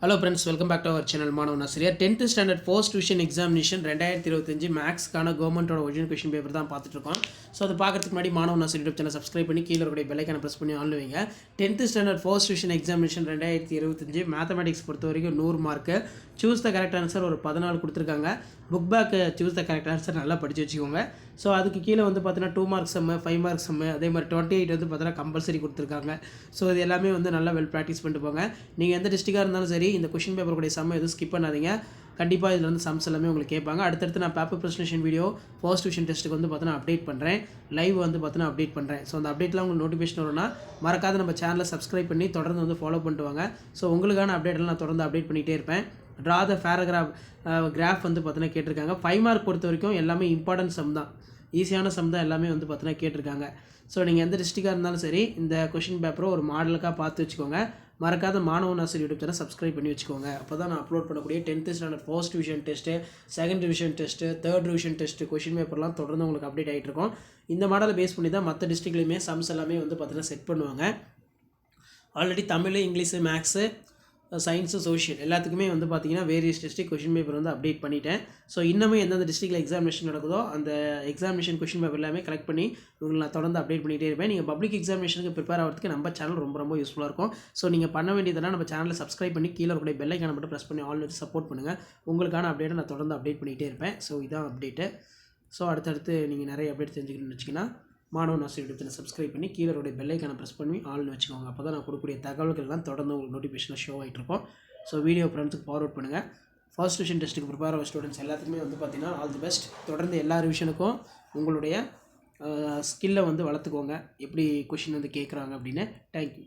Hello friends, welcome back to our channel. மாணவன் ஆசிரியர் 10th standard first division examination 2025 மேக்ஸ்க்கான கவர்மெண்ட்டோட ஒரிஜினல் கொஷின் பேப்பர் தான் பார்த்துட்ருக்கோம். ஸோ அதை பார்க்கறதுக்கு முன்னாடி மாணவன் ஆசிரியர் யூடியூப் சேனல் சப்ஸ்கிரைப் பண்ணி கீழே இருக்கிற பெல்லைக்கான ப்ரெஸ் பண்ணி ஆன் வைங்க. 10th standard first division examination 2025 மேத்தமெட்டிக்ஸ் பொறுத்த வரைக்கும் 100 mark. Choose the correct answer ஒரு 14 கொடுத்துருக்காங்க. Book back choose the correct answer நல்லா படித்து வச்சுக்கோங்க. ஸோ அதுக்கு கீழே வந்து பார்த்தீங்கன்னா 2 மார்க்ஸ் சம்மு, 5 மார்க்ஸ் சம்மு, அதே மாதிரி 28 வந்து பார்த்தீங்கன்னா கம்பல்சரி கொடுத்துருக்காங்க. ஸோ இது எல்லாமே வந்து நல்லா வெல் ப்ராக்டிஸ் பண்ணிட்டு போங்க. நீங்கள் எந்த டிஸ்ட்ரிக்டாக இருந்தாலும் சரி, இந்த கொஷின் பேப்பர் கூடிய சம்ம எதுவும் ஸ்கிப் பண்ணாதீங்க. கண்டிப்பாக இதில் வந்து சம்ஸ் எல்லாமே உங்களுக்கு கேட்பாங்க. அடுத்தடுத்து நான் paper presentation video first division டெஸ்ட்டுக்கு வந்து பார்த்தீங்கன்னா அப்டேட் பண்ணுறேன். லைவ் வந்து பார்த்தீங்கன்னா அப்டேட் பண்ணுறேன். ஸோ அந்த அப்டேட்லாம் உங்களுக்கு நோட்டிஃபிகேஷன் வரும்னா மறக்காத நம்ம சேனலை சப்ஸ்கிரைப் பண்ணி தொடர்ந்து வந்து ஃபாலோ பண்ணிட்டு வாங்க. ஸோ உங்களுக்கான அப்டேட்லாம் நான் தொடர்ந்து அப்டேட் பண்ணிகிட்டே இருப்பேன். ட்ரா த கிராஃப் வந்து பார்த்தீங்கன்னா கேட்டிருக்காங்க. 5 மார்க் பொறுத்த வரைக்கும் எல்லாமே இம்பார்ட்டன்ட் சம் தான், ஈஸியான சம் தான் எல்லாமே வந்து பார்த்தீங்கன்னா கேட்டிருக்காங்க. ஸோ நீங்கள் எந்த டிஸ்ட்ரிக்டாக இருந்தாலும் சரி, இந்த கொஷின் பேப்பரை ஒரு மாடலுக்காக பார்த்து வச்சுக்கோங்க. மறக்காத மாணவன் ஆசிரியர் யூடியூப் சேனல் சப்ஸ்கிரைப் பண்ணி வச்சுக்கோங்க. அப்போ தான் நான் அப்லோட் பண்ணக்கூடிய 10th standard first division test, second division test, third division test question பேப்பர்லாம் தொடர்ந்து உங்களுக்கு அப்டேட் ஆகிட்டு இருக்கும். இந்த மாடலை பேஸ் பண்ணி தான் மற்ற டிஸ்ட்ரிக்ட்லையுமே சம்ஸ் எல்லாமே வந்து பார்த்தீங்கன்னா செட் பண்ணுவாங்க. Already Tamil, English, maths, science, social எல்லாத்துக்குமே வந்து பார்த்தீங்கன்னா வேரியஸ் டிஸ்ட்ரிக் கொஷின் பேப்பர் வந்து அப்டேட் பண்ணிட்டேன். ஸோ இன்னமும் எந்தெந்த டிஸ்ட்ரிக்டில் எக்ஸாமினேஷன் நடக்குதோ அந்த எக்ஸாமினேஷன் கொஷின் பேப்பர் எல்லாமே கலெக்ட் பண்ணி உங்களுக்கு நான் தொடர்ந்து அப்டேட் பண்ணிகிட்டே இருப்பேன். நீங்கள் பப்ளிக் எக்ஸாமினேஷனுக்கு ப்ரிப்பேர் ஆகிறதுக்கு நம்ம சேனல் ரொம்ப யூஸ்ஃபுல்லாக இருக்கும். ஸோ நீங்கள் பண்ண வேண்டியதெல்லாம் நம்ம சேனலை சப்ஸ்கிரைப் பண்ணி கீழே இருக்கக்கூடிய பெல் ஐக்கானை மட்டும் ப்ரெஸ் பண்ணி ஆல் வச்சு சப்போர்ட் பண்ணுங்கள். உங்களுக்கான அப்டேட்டை நான் தொடர்ந்து அப்டேட் பண்ணிகிட்டே இருப்பேன். ஸோ இதான் அப்டேட்டு. ஸோ அடுத்தடுத்து நீங்கள் நிறைய அப்டேட் தெரிஞ்சுக்கணும்னு வச்சிங்கன்னா மாணவன் ஆசிரியர் யூடியூப் சேனல் சப்ஸ்கிரைப் பண்ணி கீழே இருக்கக்கூடிய பெல் ஐக்கானை ப்ரெஸ் பண்ணி ஆல்னு வச்சுக்கோங்க. அப்போ தான் நான் கொடுக்கக்கூடிய தகவல்கள்லாம் தொடர்ந்து உங்களுக்கு நோட்டிஃபிகேஷனில் ஷோ ஆகிட்டு இருக்கும். ஸோ வீடியோ ஃப்ரெண்ட்ஸுக்கு ஃபார்வர்ட் பண்ணுங்கள். ஃபர்ஸ்ட் டிவிஷன் டெஸ்ட்டுக்கு ப்ரிப்பேர் ஆகிற ஸ்டூடெண்ட்ஸ் எல்லாத்துக்குமே வந்து பார்த்தீங்கன்னா ஆல் தி பெஸ்ட். தொடர்ந்து எல்லா ரிவிஷனுக்கும் உங்களுடைய ஸ்கில்லை வந்து வளர்த்துக்கோங்க, எப்படி கொஷின் வந்து கேட்குறாங்க அப்படின்னு. தேங்க்யூ.